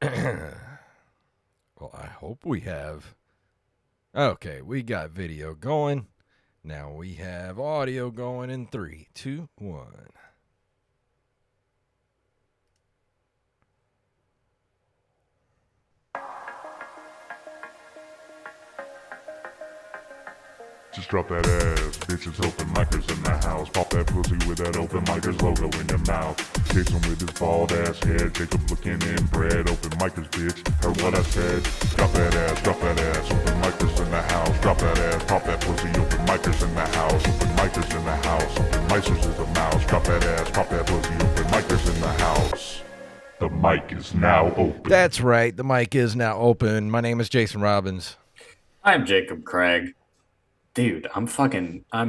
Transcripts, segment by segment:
Well, I hope we have. Okay, we got video going. Now we have audio going in 3, 2, 1. Just drop that ass, bitches. Open micers in the house. Pop that pussy with that open micers logo in your mouth. Jason with his bald ass head. Jacob looking inbred. Open micers, bitch. Heard what I said? Drop that ass, drop that ass. Open micers in the house. Drop that ass, pop that pussy. Open micers in the house. Open micers in the house. Open micers is a mouse. Drop that ass, pop that pussy. Open micers in the house. The mic is now open. That's right. The mic is now open. My name is Jason Robbins. I'm Jacob Craig. Dude, I'm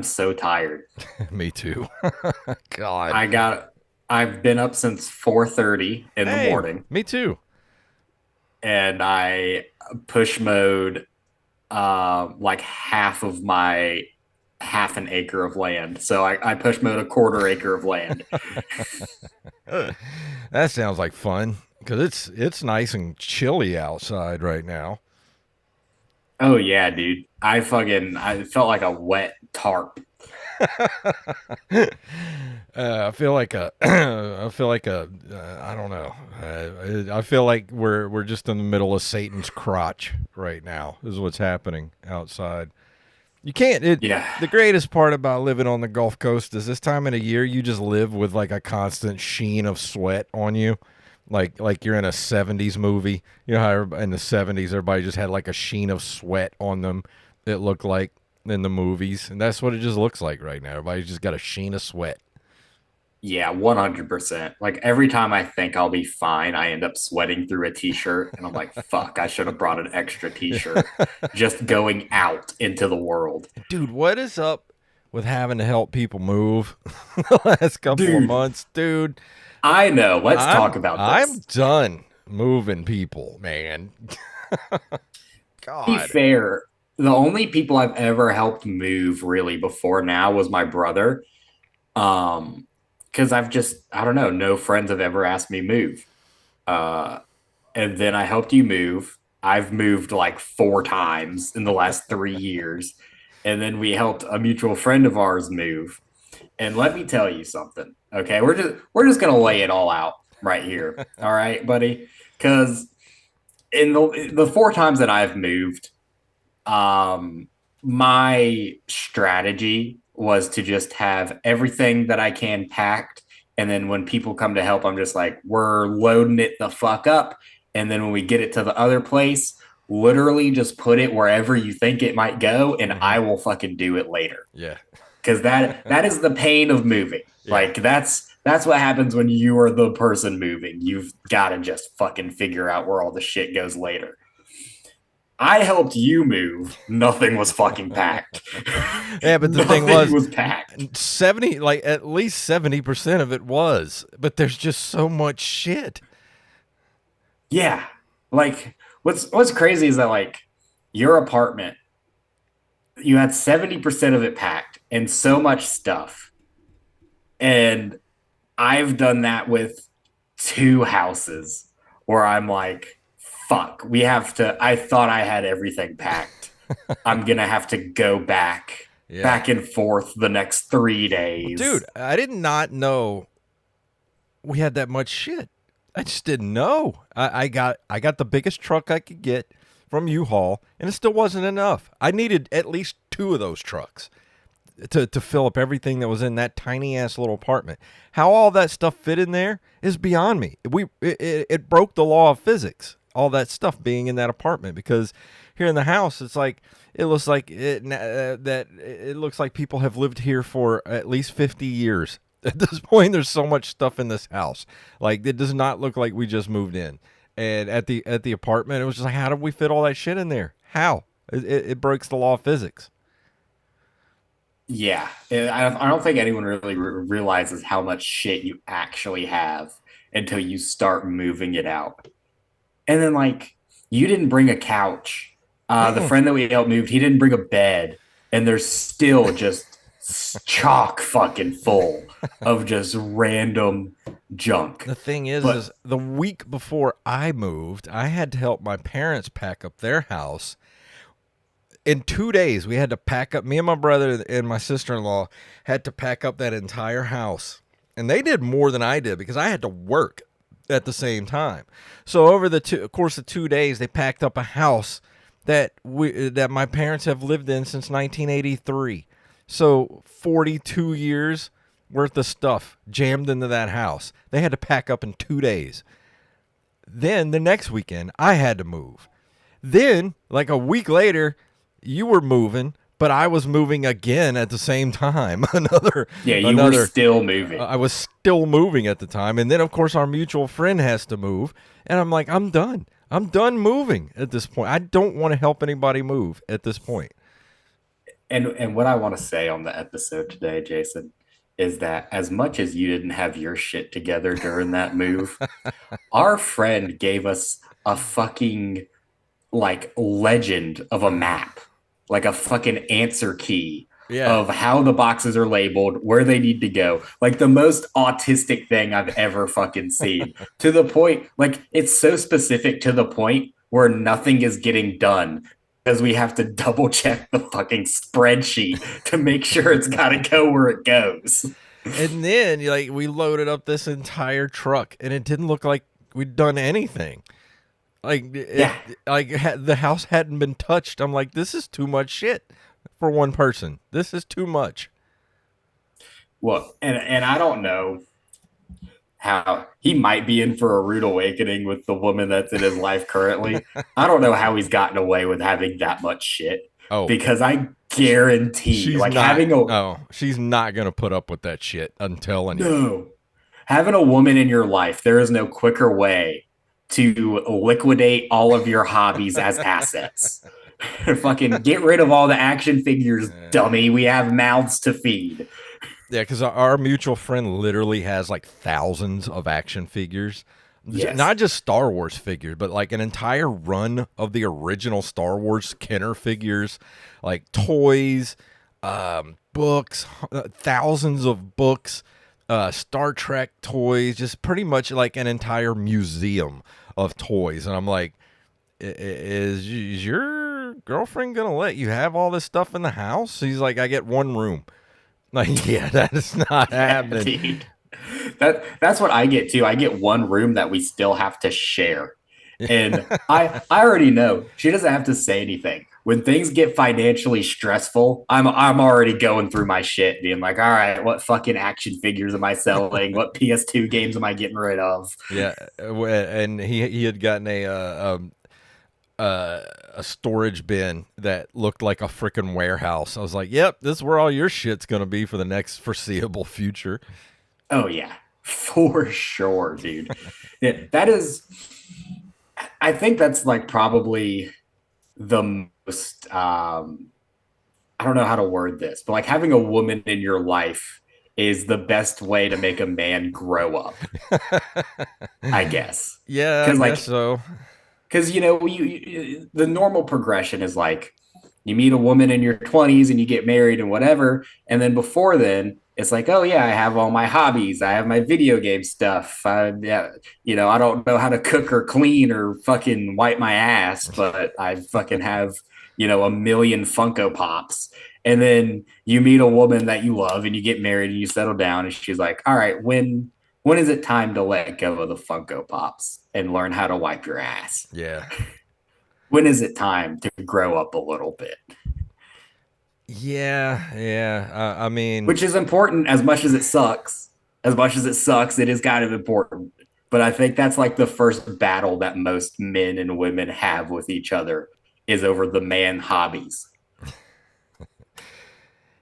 so tired. Me too. God. I've been up since 4:30 in the morning, Me too. and I push mode like half an acre of land. So I push mode a quarter acre of land. That sounds like fun because it's nice and chilly outside right now. Oh yeah, dude. I felt like a wet tarp. I feel like I don't know. I feel like we're just in the middle of Satan's crotch right now. Is what's happening outside. You can't. Yeah. The greatest part about living on the Gulf Coast is this time of the year you just live with like a constant sheen of sweat on you, like you're in a '70s movie. You know how in the '70s everybody just had like a sheen of sweat on them. It looked like in the movies, and that's what it just looks like right now. Everybody's just got a sheen of sweat. Yeah, 100%. Like every time I think I'll be fine, I end up sweating through a t-shirt and I'm like, fuck, I should have brought an extra t-shirt just going out into the world. Dude, what is up with having to help people move the last couple of Dude. months, dude? I know. Let's talk about I'm this. done moving people, man. To be God. fair, the only people I've ever helped move really before now was my brother. Because I don't know, no friends have ever asked me move. Uh, and then I helped you move. I've moved like 4 times in the last 3 years. And then we helped a mutual friend of ours move. And let me tell you something. Okay, we're just gonna lay it all out right here. All right, buddy. Because in the 4 times that I've moved, um, my strategy was to just have everything that I can packed. And then when people come to help, I'm just like, we're loading it the fuck up. And then when we get it to the other place, literally just put it wherever you think it might go, and I will fucking do it later. Yeah. Because that is the pain of moving. Yeah. Like that's what happens when you are the person moving. You've got to just fucking figure out where all the shit goes later. I helped you move. Nothing was fucking packed. Yeah, but the thing Nothing was was packed. 70, like at least 70% of it was, but there's just so much shit. Yeah. Like what's crazy is that like your apartment, you had 70% of it packed and so much stuff. And I've done that with 2 houses where I'm like, fuck, I thought I had everything packed. I'm gonna have to go back and forth the next 3 days. Dude, I did not know we had that much shit. I just didn't know. I got the biggest truck I could get from U-Haul, and it still wasn't enough. I needed at least 2 of those trucks to fill up everything that was in that tiny ass little apartment. How all that stuff fit in there is beyond me. It broke the law of physics. All that stuff being in that apartment, because here in the house it looks like it looks like people have lived here for at least 50 years. At this point, there's so much stuff in this house. Like, it does not look like we just moved in. And at the apartment, it was just like, how did we fit all that shit in there? How? It breaks the law of physics. Yeah, I don't think anyone really realizes how much shit you actually have until you start moving it out. And then, like, you didn't bring a couch. The friend that we helped moved, he didn't bring a bed. And there's still just chock fucking full of just random junk. The thing But is the week before I moved, I had to help my parents pack up their house. In 2 days, we had to pack up. Me and my brother and my sister-in-law had to pack up that entire house, and they did more than I did because I had to work at the same time. So over the course of 2 days, they packed up a house that my parents have lived in since 1983. So 42 years worth of stuff jammed into that house. They had to pack up in 2 days. Then the next weekend, I had to move. Then, like a week later, you were moving, but I was moving again at the same time. you were still moving. I was still moving at the time. And then, of course, our mutual friend has to move. And I'm like, I'm done. I'm done moving at this point. I don't want to help anybody move at this point. And what I want to say on the episode today, Jason, is that as much as you didn't have your shit together during that move, our friend gave us a fucking like legend of a map, like a fucking answer key of how the boxes are labeled, where they need to go. Like the most autistic thing I've ever fucking seen. To the point, like it's so specific to the point where nothing is getting done because we have to double check the fucking spreadsheet to make sure it's got to go where it goes. And then we loaded up this entire truck and it didn't look like we'd done anything. The house hadn't been touched. I'm like, this is too much shit for one person. This is too much. Well, and I don't know how he might be in for a rude awakening with the woman that's in his life currently. I don't know how he's gotten away with having that much shit. Oh, because I guarantee she's not gonna put up with that shit. I'm telling you. No. Having a woman in your life, there is no quicker way to liquidate all of your hobbies as assets. Fucking get rid of all the action figures, dummy. We have mouths to feed. Yeah, because our mutual friend literally has like thousands of action figures. Yes. Not just Star Wars figures, but like an entire run of the original Star Wars Kenner figures, like toys, books, thousands of books, Star Trek toys, just pretty much like an entire museum of toys. And I'm like, is your girlfriend going to let you have all this stuff in the house? He's like, I get one room. Like, yeah, that is not happening. That's what I get too. I get one room that we still have to share. And I already know she doesn't have to say anything. When things get financially stressful, I'm already going through my shit, being like, all right, what fucking action figures am I selling? What PS2 games am I getting rid of? Yeah, and he had gotten a storage bin that looked like a freaking warehouse. I was like, yep, this is where all your shit's going to be for the next foreseeable future. Oh, yeah, for sure, dude. Yeah, that is, I think that's like probably the most, I don't know how to word this, but like having a woman in your life is the best way to make a man grow up, I guess. Yeah, I guess so. Because, the normal progression is like you meet a woman in your 20s and you get married and whatever. And then before then, it's like, oh, yeah, I have all my hobbies. I have my video game stuff. I don't know how to cook or clean or fucking wipe my ass, but I fucking have, a million Funko Pops. And then you meet a woman that you love and you get married and you settle down. And she's like, all right, when is it time to let go of the Funko Pops and learn how to wipe your ass? Yeah. When is it time to grow up a little bit? Yeah. I mean, which is important as much as it sucks. As much as it sucks, it is kind of important. But I think that's like the first battle that most men and women have with each other is over the man hobbies.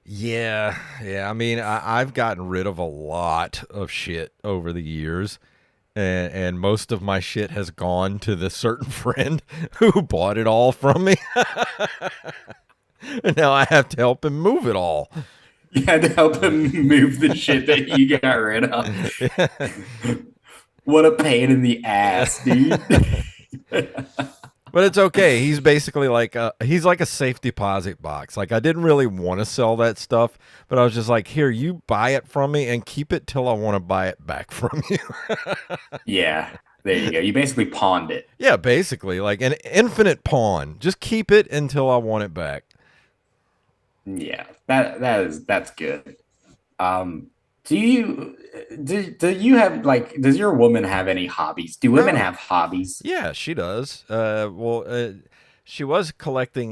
Yeah. I mean, I've gotten rid of a lot of shit over the years, and most of my shit has gone to this certain friend who bought it all from me. And now I have to help him move it all. You had to help him move the shit that you got rid of. Yeah. What a pain in the ass, dude. But it's okay. He's basically like he's like a safe deposit box. Like I didn't really want to sell that stuff, but I was just like, here, you buy it from me and keep it till I want to buy it back from you. Yeah, there you go. You basically pawned it. Yeah, basically like an infinite pawn. Just keep it until I want it back. Yeah, that's good. Um, do you have like does your woman have any hobbies? Do women Oh, have hobbies? yeah, she does. She was collecting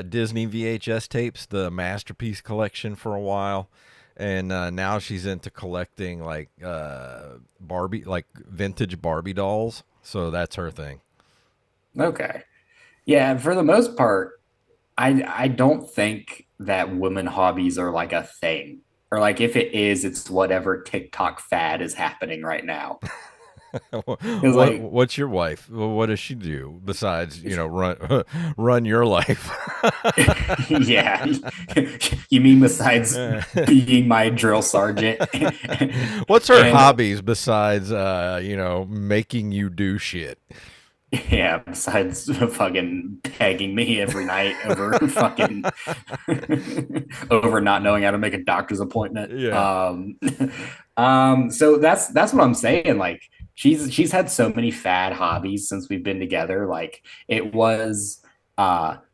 Disney VHS tapes, the Masterpiece collection, for a while, and now she's into collecting like Barbie, like vintage Barbie dolls. So that's her thing. Okay. Yeah, for the most part, I don't think that women hobbies are like a thing. Or like if it is, it's whatever TikTok fad is happening right now. Because like What's your wife? What does she do besides run run your life? yeah. You mean besides being my drill sergeant? What's her And hobbies besides making you do shit? yeah, besides fucking pegging me every night over fucking over not knowing how to make a doctor's appointment. Yeah. So that's what I'm saying. Like she's had so many fad hobbies since we've been together. Like it was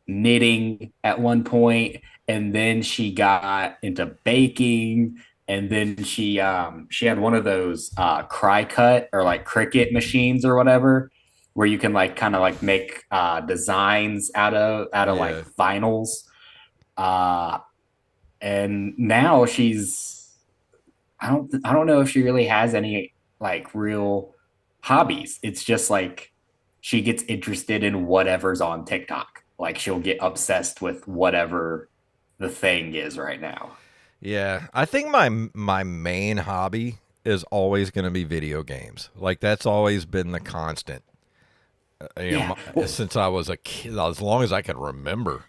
knitting at one point, and then she got into baking, and then she had one of those cry cut or like cricket machines or whatever where you can like kind of like make designs out of like Yeah. vinyls. Uh, and now I don't know if she really has any like real hobbies. It's just like she gets interested in whatever's on TikTok. Like she'll get obsessed with whatever the thing is right now. Yeah, I think my main hobby is always going to be video games. Like that's always been the constant. Yeah. Well, Since I was a kid, as long as I can remember.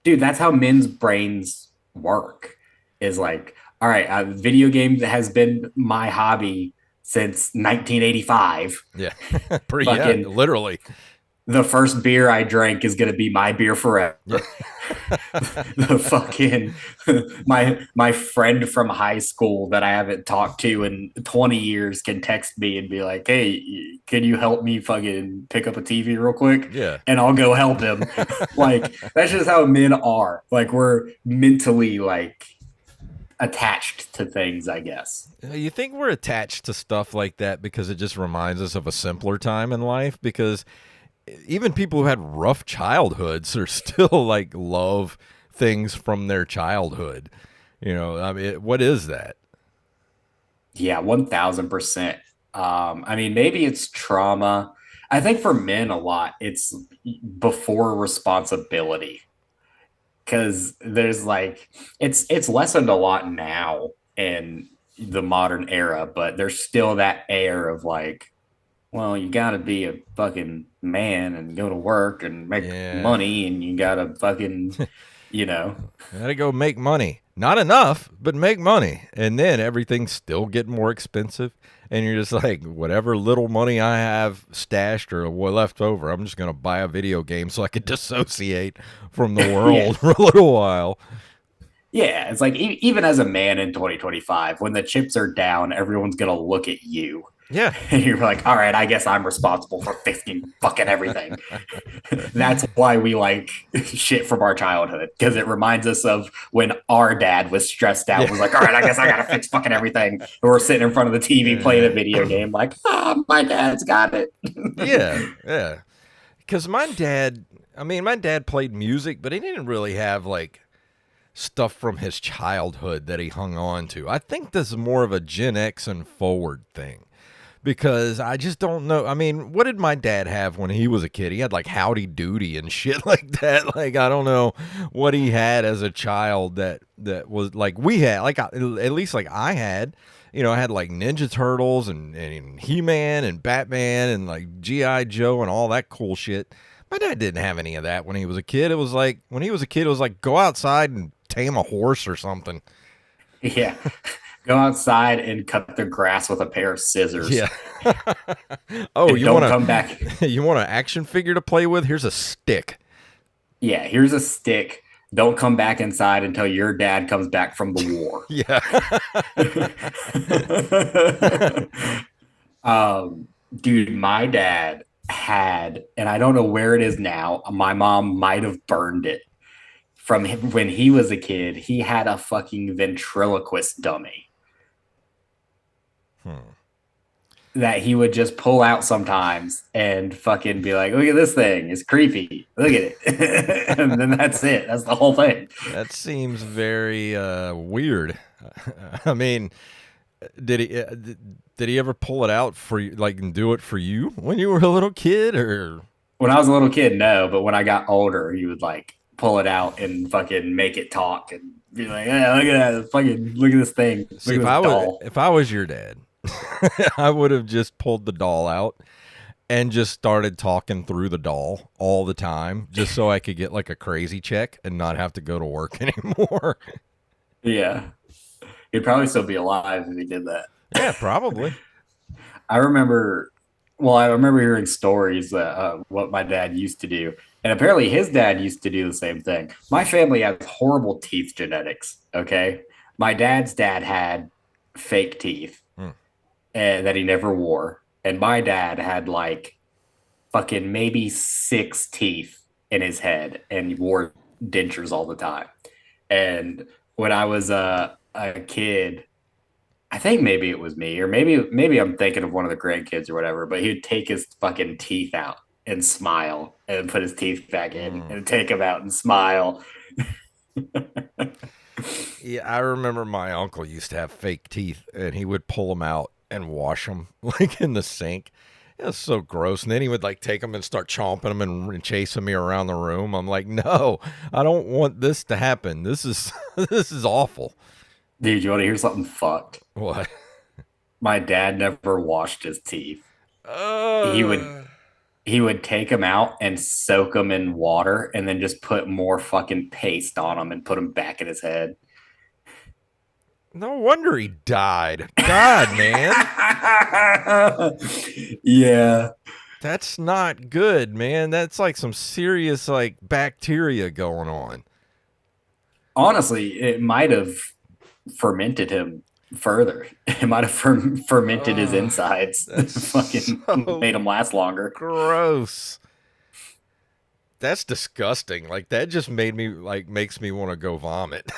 dude, that's how men's brains work. Is like, all right, video games has been my hobby since 1985. Yeah, pretty. Yeah, Fucking literally. the first beer I drank is gonna be my beer forever. Yeah. The fucking my friend from high school that I haven't talked to in 20 years can text me and be like, "Hey, can you help me fucking pick up a TV real quick?" Yeah. And I'll go help him. Like that's just how men are. Like we're mentally like attached to things, I guess. You think we're attached to stuff like that because it just reminds us of a simpler time in life? Because even people who had rough childhoods are still like love things from their childhood. I mean, what is that? Yeah, 1000%. I mean, maybe it's trauma. I think for men, a lot, it's before responsibility because there's like it's lessened a lot now in the modern era, but there's still that air of like, well, you got to be a fucking man and go to work and make Yeah. money, and you got to fucking, you know, Gotta go make money. Not enough, but make money. And then everything's still getting more expensive. And you're just like, whatever little money I have stashed or what left over, I'm just going to buy a video game so I can dissociate from the yeah, world for a little while. yeah. It's like even as a man in 2025, when the chips are down, everyone's gonna look at you. Yeah. And you're like, all right, I guess I'm responsible for fixing fucking everything. That's why we like shit from our childhood because it reminds us of when our dad was stressed out, Yeah. was like, all right, I guess I gotta fix fucking everything. And we're sitting in front of the TV playing a video game, like, my dad's got it. Yeah. Yeah. Because my dad played music, but he didn't really have like stuff from his childhood that he hung on to. I think this is more of a Gen X and forward thing. Because I just don't know. I mean, what did my dad have when he was a kid? He had like Howdy Doody and shit like that. Like I don't know what he had as a child that was like we had. Like at least like I had. I had like Ninja Turtles and He-Man and Batman and like G.I. Joe and all that cool shit. My dad didn't have any of that when he was a kid. It was like when he was a kid, it was like go outside and tame a horse or something. Yeah. Go outside and cut the grass with a pair of Yeah. scissors, Oh, and you don't want come back. to you want an action figure to play with? Here's a stick. Yeah, here's a stick. Don't come back inside until your dad comes back from the war. Yeah. Dude, my dad had, and I don't know where it is now. My mom might have burned it from him when he was a kid. He had a fucking ventriloquist dummy Hmm. that he would just pull out sometimes and fucking be like, look at this thing. It's creepy. Look at it. And then that's it. That's the whole thing. That seems very weird. I mean, did he ever pull it out for you, like, and do it for you when you were a little kid, or? When I was a little kid, no. But when I got older, he would like pull it out and fucking make it talk and be like, hey, look at that. Fucking look at this thing. See, Look at this doll. if I was your dad, I would have just pulled the doll out and just started talking through the doll all the time, just so I could get like a crazy check and not have to go to work anymore. Yeah. He'd probably still be alive if he did that. Yeah, probably. I remember, I remember hearing stories that what my dad used to do, and apparently his dad used to do the same thing. My family has horrible teeth genetics. Okay, my dad's dad had fake teeth Hmm. that he never wore, and my dad had like fucking maybe six teeth in his head, and he wore dentures all the time. And when I was a kid, I think maybe it was me, or maybe I'm thinking of one of the grandkids or whatever. But he'd take his fucking teeth out and smile, and put his teeth back in, Mm. and take them out and smile. Yeah, I remember my uncle used to have fake teeth, and he would pull them out and wash them like in the sink. It was so gross. And then he would like take them and start chomping them and chasing me around the room. I'm like, no, I don't want this to happen. This is this is awful. Dude, you want to hear something fucked? What? My dad never washed his teeth. He would Uh, he would take them out and soak them in water, and then just put more fucking paste on them and put them back in his head. no wonder he died. God, man. Yeah. That's not good, man. That's like some serious like bacteria going on. Honestly, it might have fermented him further. It might have fermented his insides, That's fucking so made him last longer. gross. That's disgusting. Like that just made me like makes me want to go vomit.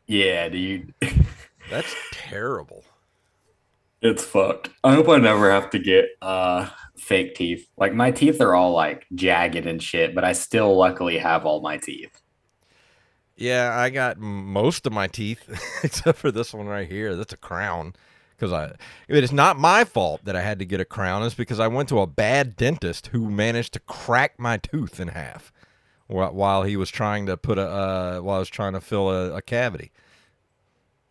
Yeah, dude. That's terrible. It's fucked. I hope I never have to get fake teeth. Like my teeth are all like jagged and shit, but I still luckily have all my teeth. Yeah, I got most of my teeth except for this one right here. That's a crown because it is not my fault that I had to get a crown. It's because I went to a bad dentist who managed to crack my tooth in half while he was trying to put while I was trying to fill a cavity.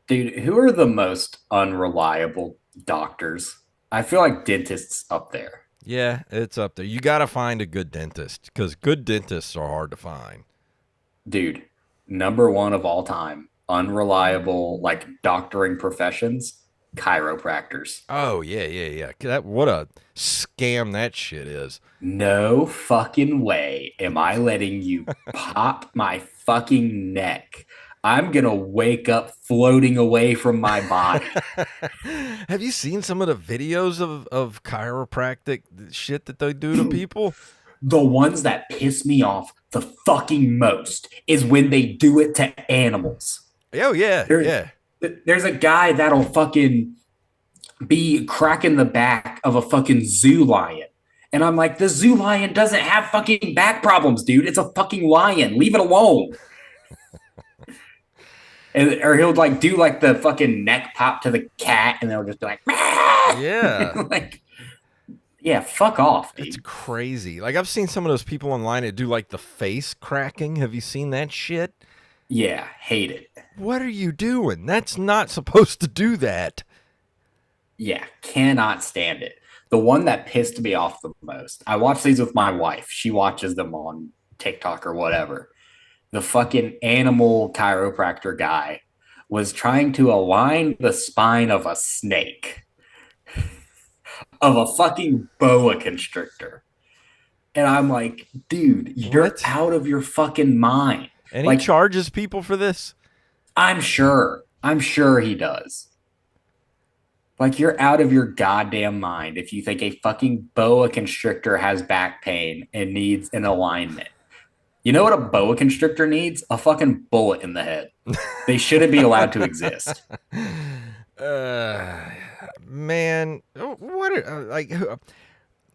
Dude, who are the most unreliable doctors? I feel like dentists up there. Yeah, it's up there. You got to find a good dentist because good dentists are hard to find. Dude, number one of all time, unreliable like doctoring professions, chiropractors. Oh yeah, yeah, yeah. That what a scam that shit is. No fucking way am I letting you pop my fucking neck. I'm gonna wake up floating away from my body. Have you seen some of the videos of chiropractic shit that they do to people? The ones that piss me off the fucking most is when they do it to animals. Oh yeah, There, yeah. there's a guy that'll fucking be cracking the back of a fucking zoo lion. And I'm like, the zoo lion doesn't have fucking back problems, dude. It's a fucking lion. Leave it alone. Or he'll like do like the fucking neck pop to the cat, and they'll just be like, Yeah. like, yeah, fuck off, dude. It's crazy. Like I've seen some of those people online that do like the face cracking. Have you seen that shit? Yeah, hate it. What are you doing? That's not supposed to do that. Yeah, cannot stand it. The one that pissed me off the most, I watch these with my wife. She watches them on TikTok or whatever. The fucking animal chiropractor guy was trying to align the spine of a snake, of a fucking boa constrictor. And I'm like, dude, you're What? out of your fucking mind. And he Like, charges people for this? I'm sure he does. Like, you're out of your goddamn mind if you think a fucking boa constrictor has back pain and needs an alignment. You know what a boa constrictor needs? A fucking bullet in the head. They shouldn't be allowed to exist. Uh, man,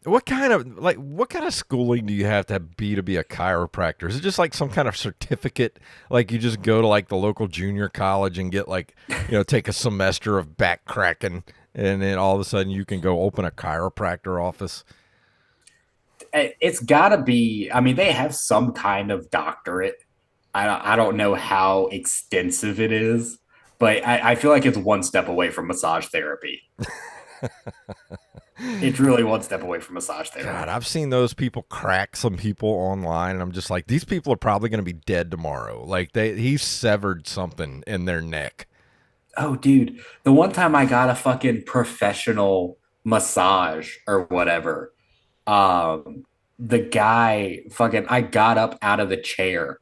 what kind of schooling do you have to be a chiropractor? Is it just like some kind of certificate? Like you just go to like the local junior college and get like, take a semester of back cracking, and then all of a sudden you can go open a chiropractor office? It's got to be. I mean, they have some kind of doctorate. I don't know how extensive it is, but I feel like it's one step away from massage therapy. It's really one step away from massage therapy. God, I've seen those people crack some people online, and I'm just like, these people are probably going to be dead tomorrow. Like he severed something in their neck. Oh, dude, the one time I got a fucking professional massage or whatever, um, the guy fucking, I got up out of the chair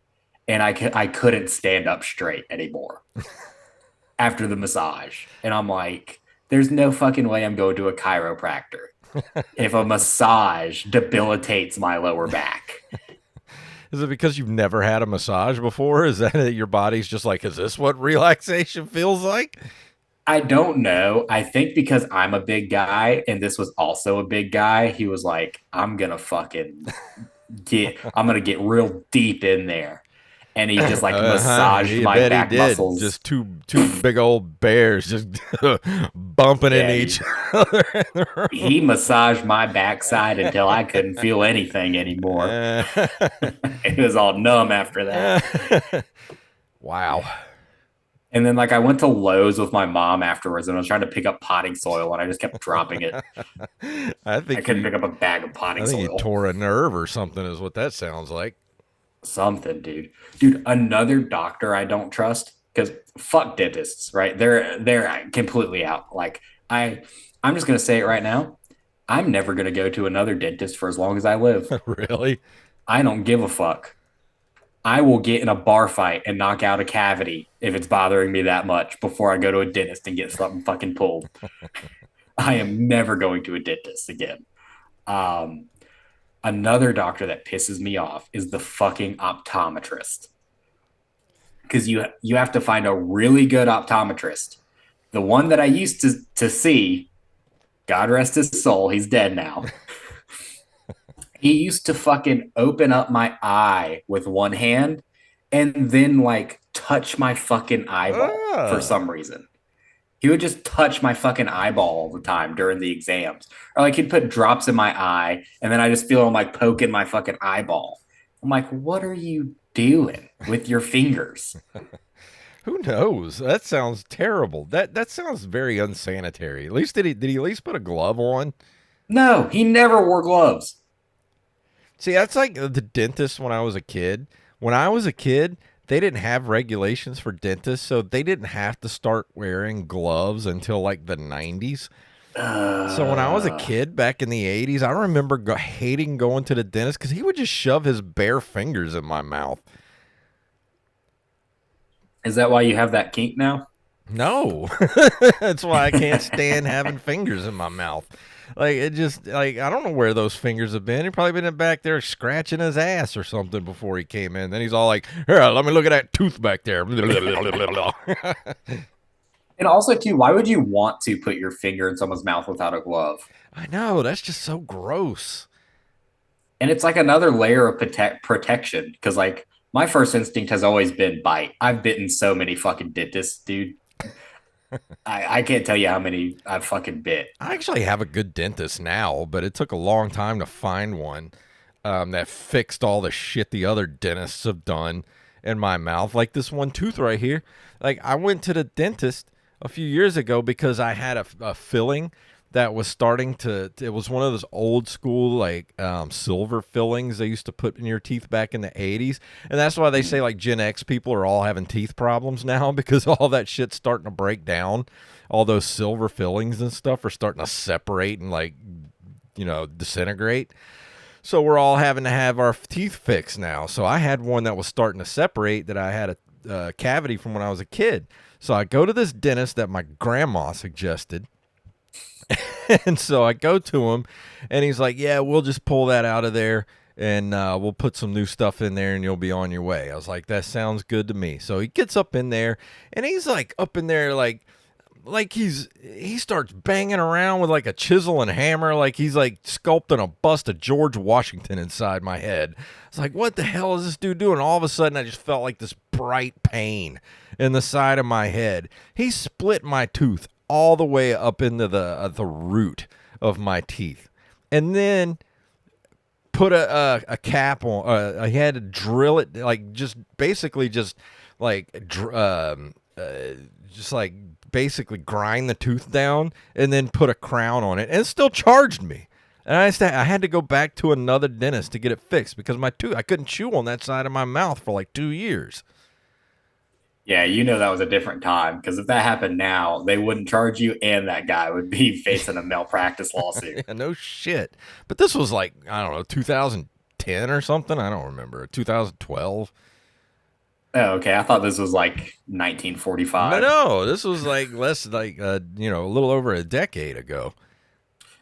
and I couldn't stand up straight anymore after the massage. And I'm like, there's no fucking way I'm going to a chiropractor if a massage debilitates my lower back. Is it because you've never had a massage before? Is that your body's just like, is this what relaxation feels like? I don't know. I think because I'm a big guy and this was also a big guy, he was like, I'm gonna get real deep in there. And he just like massaged my bet he back did. muscles. Just two big old bears just bumping into each other. He massaged my backside until I couldn't feel anything anymore. It was all numb after that. Wow. And then like I went to Lowe's with my mom afterwards and I was trying to pick up potting soil and I just kept dropping it. I couldn't pick up a bag of potting soil. You tore a nerve or something is what that sounds like. Something, dude. Dude, another doctor I don't trust because fuck dentists, right? They're completely out. Like I'm just gonna say it right now. I'm never gonna go to another dentist for as long as I live. Really? I don't give a fuck. I will get in a bar fight and knock out a cavity if it's bothering me that much before I go to a dentist and get something fucking pulled. I am never going to a dentist again. Another doctor that pisses me off is the fucking optometrist. Because you have to find a really good optometrist. The one that I used to see, God rest his soul, he's dead now. He used to fucking open up my eye with one hand and then like touch my fucking eyeball for some reason. He would just touch my fucking eyeball all the time during the exams. Or like he'd put drops in my eye and then I just feel him like poking my fucking eyeball. I'm like, what are you doing with your fingers? Who knows? That sounds terrible. That sounds very unsanitary. At least did he at least put a glove on? No, he never wore gloves. See, that's like the dentist when I was a kid. When I was a kid, they didn't have regulations for dentists, so they didn't have to start wearing gloves until like the 90s. So when I was a kid back in the 80s, I remember hating going to the dentist because he would just shove his bare fingers in my mouth. Is that why you have that kink now? No. That's why I can't stand having fingers in my mouth. Like, it just, like, I don't know where those fingers have been. He probably been back there scratching his ass or something before he came in. Then he's all like, here, let me look at that tooth back there. And also, too, why would you want to put your finger in someone's mouth without a glove? I know. That's just so gross. And it's like another layer of protection because, like, my first instinct has always been bite. I've bitten so many fucking dentists, dude. I can't tell you how many I've fucking bit. I actually have a good dentist now, but it took a long time to find one that fixed all the shit the other dentists have done in my mouth. Like this one tooth right here. Like I went to the dentist a few years ago because I had a filling that was starting to, it was one of those old school, like, silver fillings they used to put in your teeth back in the 80s. And that's why they say, like, Gen X people are all having teeth problems now, because all that shit's starting to break down. All those silver fillings and stuff are starting to separate and, like, disintegrate. So we're all having to have our teeth fixed now. So I had one that was starting to separate, that I had a cavity from when I was a kid. So I go to this dentist that my grandma suggested. And so I go to him, and he's like, yeah, we'll just pull that out of there, and we'll put some new stuff in there, and you'll be on your way. I was like, that sounds good to me. So he gets up in there, and he's like up in there like he starts banging around with like a chisel and hammer, like he's like sculpting a bust of George Washington inside my head. It's like, what the hell is this dude doing? All of a sudden, I just felt like this bright pain in the side of my head. He split my tooth all the way up into the root of my teeth, and then put a cap on. I had to drill it, like just basically just like basically grind the tooth down, and then put a crown on it, and it still charged me. And I had to go back to another dentist to get it fixed, because my tooth, I couldn't chew on that side of my mouth for like 2 years. Yeah, that was a different time, because if that happened now, they wouldn't charge you, and that guy would be facing a malpractice lawsuit. Yeah, no shit. But this was like, I don't know, 2010 or something. I don't remember. 2012. Oh, okay. I thought this was like 1945. No, this was like less like a little over a decade ago.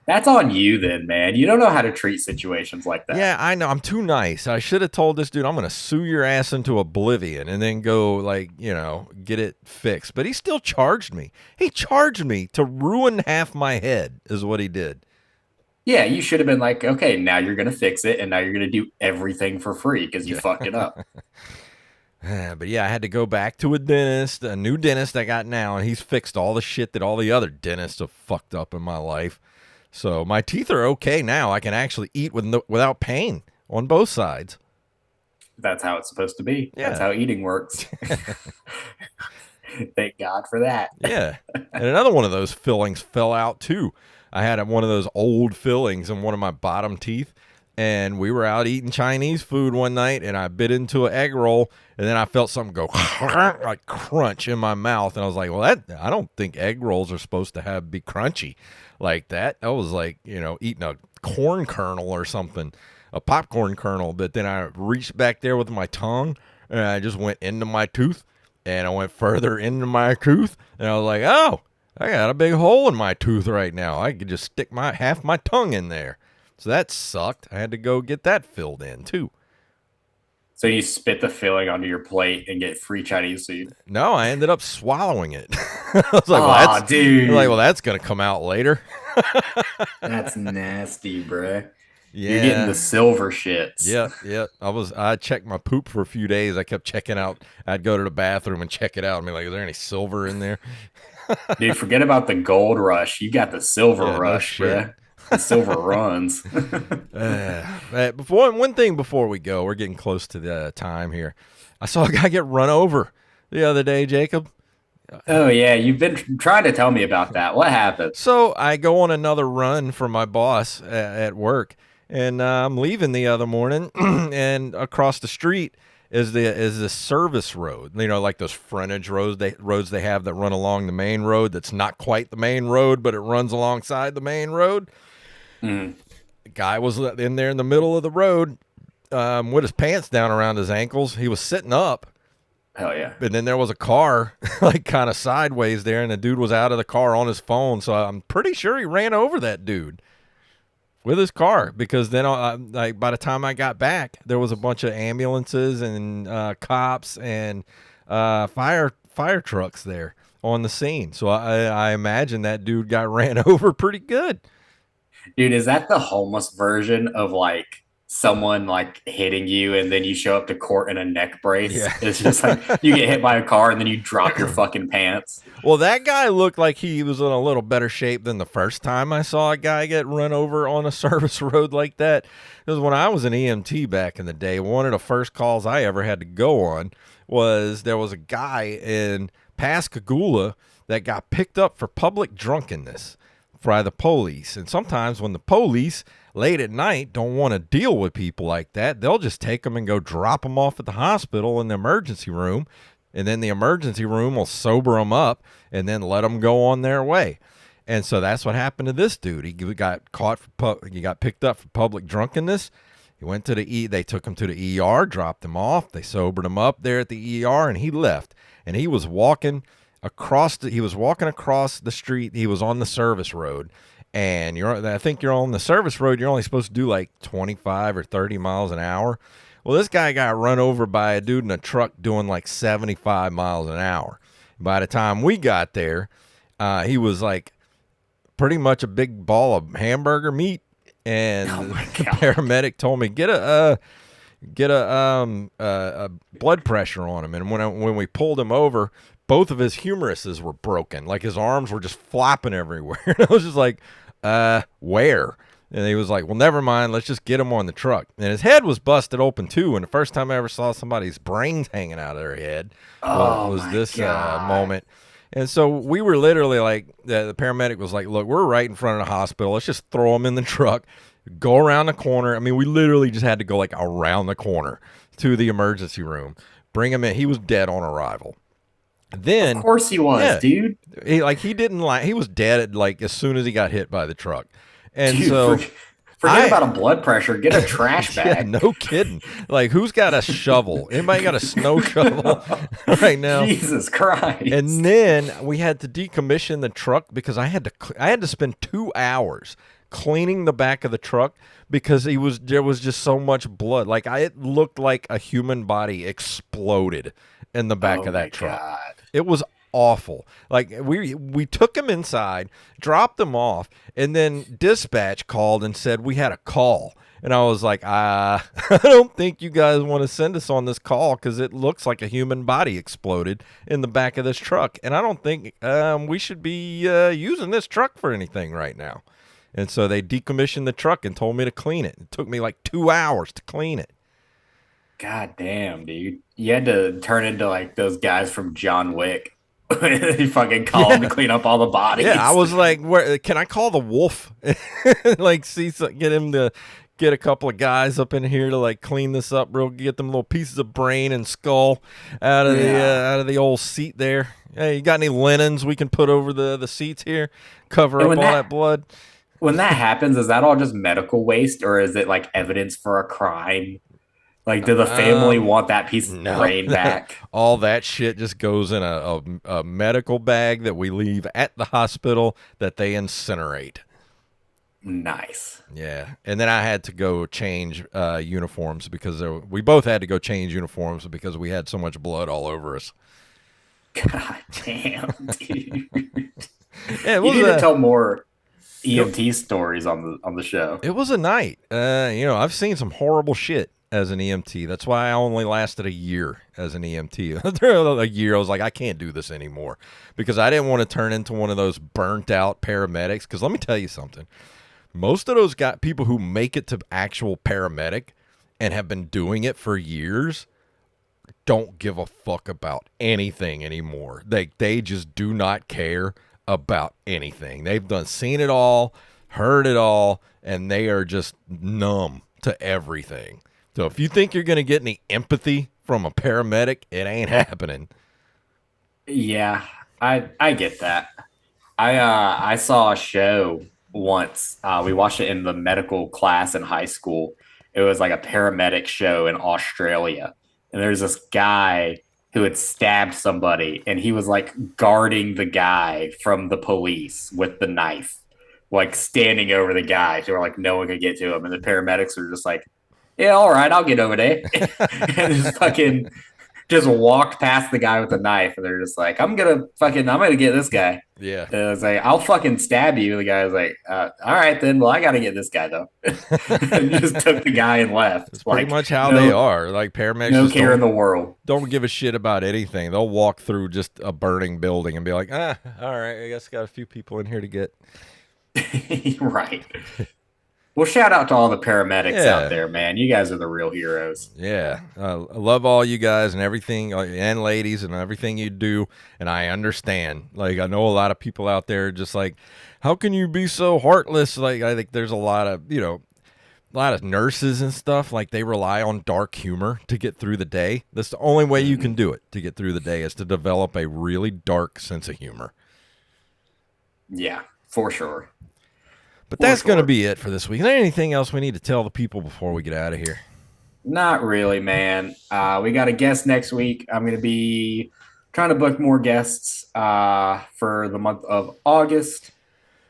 That's on you then, man. You don't know how to treat situations like that. Yeah, I know. I'm too nice. I should have told this dude, I'm going to sue your ass into oblivion, and then go, like, get it fixed. But he still charged me. He charged me to ruin half my head, is what he did. Yeah, you should have been like, okay, now you're going to fix it, and now you're going to do everything for free because you fucked it up. But yeah, I had to go back to a new dentist I got now, and he's fixed all the shit that all the other dentists have fucked up in my life. So my teeth are okay now. I can actually eat without pain on both sides. That's how it's supposed to be. Yeah. That's how eating works. Thank God for that. Yeah. And another one of those fillings fell out too. I had one of those old fillings in one of my bottom teeth, and we were out eating Chinese food one night, and I bit into an egg roll, and then I felt something go like crunch in my mouth, and I was like, well, I don't think egg rolls are supposed to be crunchy like that. I was like, eating a corn kernel or something, a popcorn kernel. But then I reached back there with my tongue, and I just went into my tooth, and I went further into my tooth, and I was like, oh, I got a big hole in my tooth right now. I could just stick half my tongue in there. So that sucked. I had to go get that filled in too. So you spit the filling onto your plate and get free Chinese food? No, I ended up swallowing it. I was like, dude. Well, that's going to come out later. That's nasty, bruh. Yeah. You're getting the silver shits. Yeah. I checked my poop for a few days. I kept checking out. I'd go to the bathroom and check it out. I mean, like, is there any silver in there? Dude, forget about the gold rush. You got the silver rush, no bruh. The silver runs. One thing before we go, we're getting close to the time here. I saw a guy get run over the other day, Jacob. Oh, yeah. You've been trying to tell me about that. What happened? So I go on another run for my boss at work, and I'm leaving the other morning, and across the street is the service road. Like those frontage roads they have that run along the main road. That's not quite the main road, but it runs alongside the main road. Mm. The guy was in there in the middle of the road with his pants down around his ankles. He was sitting up. Hell yeah. And then there was a car like kind of sideways there, and the dude was out of the car on his phone. So I'm pretty sure he ran over that dude with his car, because then by the time I got back, there was a bunch of ambulances and cops and fire trucks there on the scene. So I imagine that dude got ran over pretty good. Dude, is that the homeless version of like someone like hitting you and then you show up to court in a neck brace? Yeah. It's just like you get hit by a car and then you drop your fucking pants. Well, that guy looked like he was in a little better shape than the first time I saw a guy get run over on a service road like that. Because when I was an EMT back in the day, one of the first calls I ever had to go on was there was a guy in Pascagoula that got picked up for public drunkenness. by the police. And sometimes when the police late at night don't want to deal with people like that, they'll just take them and go drop them off at the hospital in the emergency room. And then the emergency room will sober them up and then let them go on their way. And so that's what happened to this dude. He got caught he got picked up for public drunkenness. He went to they took him to the ER, dropped him off. They sobered him up there at the ER, and he left. And he was walking across the street. He was on the service road. And I think you're on the service road. You're only supposed to do like 25 or 30 miles an hour. Well, this guy got run over by a dude in a truck doing like 75 miles an hour. By the time we got there, he was like pretty much a big ball of hamburger meat. And the paramedic told me, get a blood pressure on him. And when we pulled him over, both of his humeruses were broken. Like his arms were just flopping everywhere. And I was just like, where? And he was like, well, never mind. Let's just get him on the truck. And his head was busted open too. And the first time I ever saw somebody's brains hanging out of their head was this moment. And so we were literally like, the paramedic was like, look, we're right in front of the hospital. Let's just throw him in the truck, go around the corner. I mean, we literally just had to go like around the corner to the emergency room, bring him in. He was dead on arrival. Then, of course he was, dude. He was dead like as soon as he got hit by the truck. And dude, so forget about a blood pressure. Get a trash bag. Yeah, no kidding. Like, who's got a shovel? Anybody got a snow shovel right now? Jesus Christ. And then we had to decommission the truck because I had to spend 2 hours cleaning the back of the truck because there was just so much blood. Like, it looked like a human body exploded in the back of that truck. God. It was awful. Like we took him inside, dropped him off, and then dispatch called and said we had a call. And I was like, I don't think you guys want to send us on this call because it looks like a human body exploded in the back of this truck. And I don't think we should be using this truck for anything right now. And so they decommissioned the truck and told me to clean it. It took me like 2 hours to clean it. God damn, dude. You had to turn into like those guys from John Wick. You fucking call him to clean up all the bodies. Yeah, I was like, "Where can I call the wolf?" Like, get him to get a couple of guys up in here to like clean this up, get them little pieces of brain and skull out of the old seat there. Hey, you got any linens we can put over the seats here, cover up all that blood? When that happens, is that all just medical waste, or is it like evidence for a crime? Like, do the family want that piece of brain back? All that shit just goes in a medical bag that we leave at the hospital that they incinerate. Nice. Yeah. And then I had to go change uniforms because we both had to go change uniforms because we had so much blood all over us. God damn, dude. Yeah, you need to tell more EMT stories on the show. It was a night. I've seen some horrible shit as an EMT. That's why I only lasted a year as an EMT. After a year, I was like, I can't do this anymore because I didn't want to turn into one of those burnt out paramedics. Because let me tell you something. Most of those people who make it to actual paramedic and have been doing it for years don't give a fuck about anything anymore. They just do not care about anything. They've seen it all, heard it all, and they are just numb to everything. So if you think you're going to get any empathy from a paramedic, it ain't happening. Yeah, I get that. I saw a show once. We watched it in the medical class in high school. It was like a paramedic show in Australia. And there's this guy who had stabbed somebody, and he was like guarding the guy from the police with the knife, like standing over the guy so like no one could get to him. And the paramedics were just like, yeah, all right, I'll get over there. And just walked past the guy with the knife, and they're just like, I'm gonna get this guy. Yeah. And I was like, I'll fucking stab you. The guy was like, all right then. Well, I gotta get this guy though. And just took the guy and left. It's pretty much how they are. Like paramedics, no care in the world. Don't give a shit about anything. They'll walk through just a burning building and be like, all right, I guess got a few people in here to get. Right. Well, shout out to all the paramedics Yeah. out there, man. You guys are the real heroes. Yeah, I love all you guys and everything, and ladies and everything you do. And I understand. Like, I know a lot of people out there just like, how can you be so heartless? Like, I think there's a lot of, a lot of nurses and stuff. Like, they rely on dark humor to get through the day. That's the only way you can do it to get through the day, is to develop a really dark sense of humor. Yeah, for sure. But that's going to be it for this week. Is there anything else we need to tell the people before we get out of here? Not really, man. We got a guest next week. I'm going to be trying to book more guests for the month of August.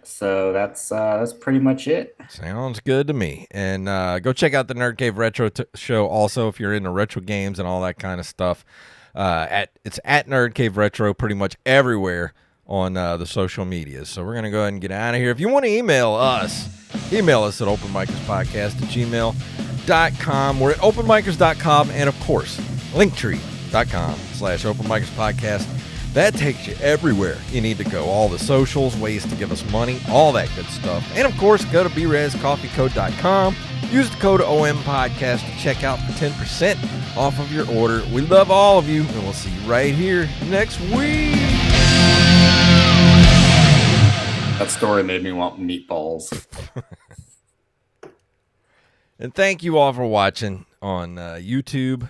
So that's pretty much it. Sounds good to me. And go check out the Nerd Cave Retro show also if you're into retro games and all that kind of stuff. It's at Nerd Cave Retro pretty much everywhere on the social medias. So we're going to go ahead and get out of here. If you want to email us at openmicerspodcast@gmail.com. We're at openmicers.com and, of course, Linktr.com/openmicerspodcast. That takes you everywhere you need to go. All the socials, ways to give us money, all that good stuff. And, of course, go to brezcoffeecode.com. Use the code OMPodcast to check out for 10% off of your order. We love all of you, and we'll see you right here next week. That story made me want meatballs. And thank you all for watching on YouTube.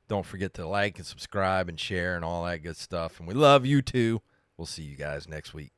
Don't forget to like and subscribe and share and all that good stuff. And we love you too. We'll see you guys next week.